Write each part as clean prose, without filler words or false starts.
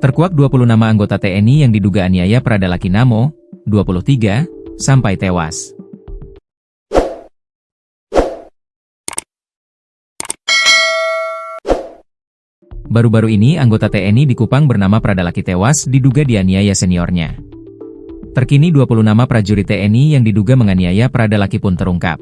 Terkuak 20 nama anggota TNI yang diduga aniaya Prada Lakinamo, 23, sampai tewas. Baru-baru ini anggota TNI di Kupang bernama Prada Laki tewas diduga dianiaya seniornya. Terkini 20 nama prajurit TNI yang diduga menganiaya Prada Laki pun terungkap.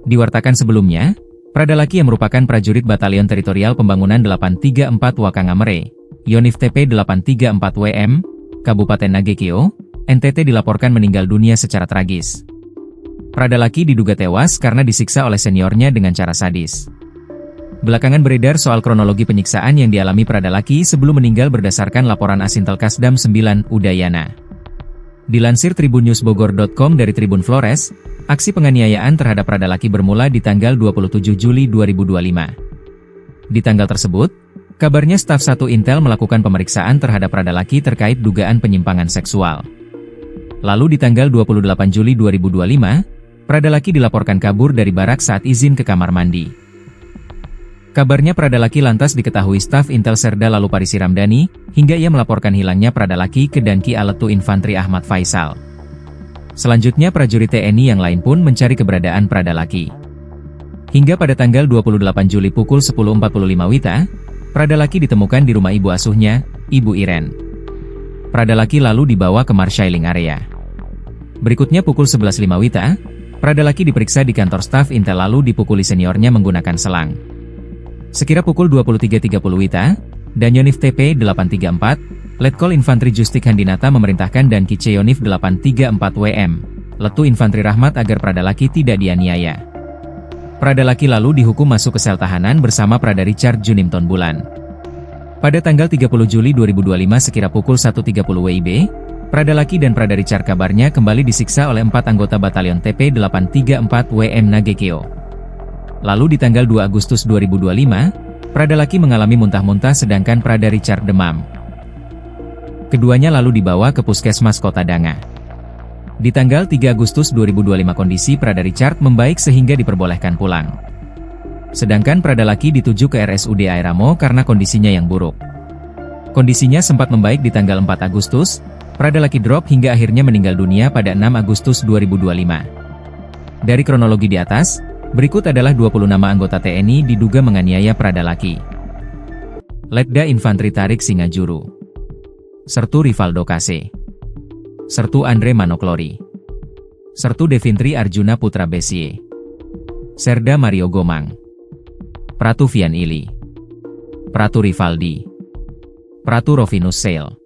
Diwartakan sebelumnya, Prada Laki yang merupakan prajurit Batalion Teritorial Pembangunan 834 Wakangamere, Yonif TP 834 WM, Kabupaten Nagekeo, NTT dilaporkan meninggal dunia secara tragis. Prada Laki diduga tewas karena disiksa oleh seniornya dengan cara sadis. Belakangan beredar soal kronologi penyiksaan yang dialami Prada Laki sebelum meninggal berdasarkan laporan Asintel Kasdam 9 Udayana. Dilansir tribunnewsbogor.com dari Tribun Flores, aksi penganiayaan terhadap Prada Laki bermula di tanggal 27 Juli 2025. Di tanggal tersebut, kabarnya staf 1 Intel melakukan pemeriksaan terhadap Prada Laki terkait dugaan penyimpangan seksual. Lalu di tanggal 28 Juli 2025, Prada Laki dilaporkan kabur dari barak saat izin ke kamar mandi. Kabarnya Prada Laki lantas diketahui staf Intel Serda lalu Parisi Ramdhani, hingga ia melaporkan hilangnya Prada Laki ke Danki Aletu Infantri Ahmad Faisal. Selanjutnya prajurit TNI yang lain pun mencari keberadaan Prada Laki. Hingga pada tanggal 28 Juli pukul 10.45 WITA, Prada Laki ditemukan di rumah ibu asuhnya, Ibu Iren. Prada Laki lalu dibawa ke marshalling area. Berikutnya pukul 11.05 WITA, Prada Laki diperiksa di kantor staf Intel lalu dipukuli seniornya menggunakan selang. Sekira pukul 23.30 WITA, Danyonif TP 834, Letkol Infantri Justik Handinata memerintahkan dan Kice Yonif 834 WM, Letu Infantri Rahmat agar Prada Laki tidak dianiaya. Prada Laki lalu dihukum masuk ke sel tahanan bersama Prada Richard Junimton Bulan. Pada tanggal 30 Juli 2025 sekira pukul 1.30 WIB, Prada Laki dan Prada Richard kabarnya kembali disiksa oleh 4 anggota Batalion TP 834 WM Nagekeo. Lalu di tanggal 2 Agustus 2025, Prada Laki mengalami muntah-muntah sedangkan Prada Richard demam. Keduanya lalu dibawa ke Puskesmas Kota Danga. Di tanggal 3 Agustus 2025 kondisi Prada Richard membaik sehingga diperbolehkan pulang. Sedangkan Prada Laki dituju ke RSUD Airamo karena kondisinya yang buruk. Kondisinya sempat membaik di tanggal 4 Agustus, Prada Laki drop hingga akhirnya meninggal dunia pada 6 Agustus 2025. Dari kronologi di atas, berikut adalah 20 nama anggota TNI diduga menganiaya Prada Laki. Letda Infantri Tarik Singajuru, Sertu Rivaldo Kase, Sertu Andre Manoklori, Sertu Devintri Arjuna Putra Besye, Serda Mario Gomang, Pratu Vian Ili, Pratu Rivaldi, Pratu Rovinus Sale,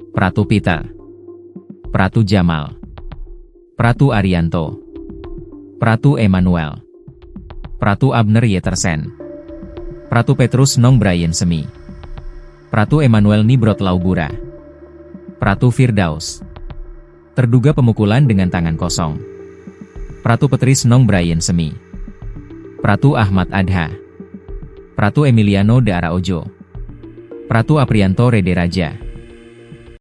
Pratu Peter, Pratu Jamal, Pratu Arianto, Pratu Emmanuel, Pratu Abner Yetersen, Pratu Petrus Nong Brian Semi, Pratu Emmanuel Nibrot Laubura, Pratu Firdaus, terduga pemukulan dengan tangan kosong, Pratu Petris Nong Brian Semi, Pratu Ahmad Adha, Pratu Emiliano de Araojo, Pratu Aprianto Rede Raja,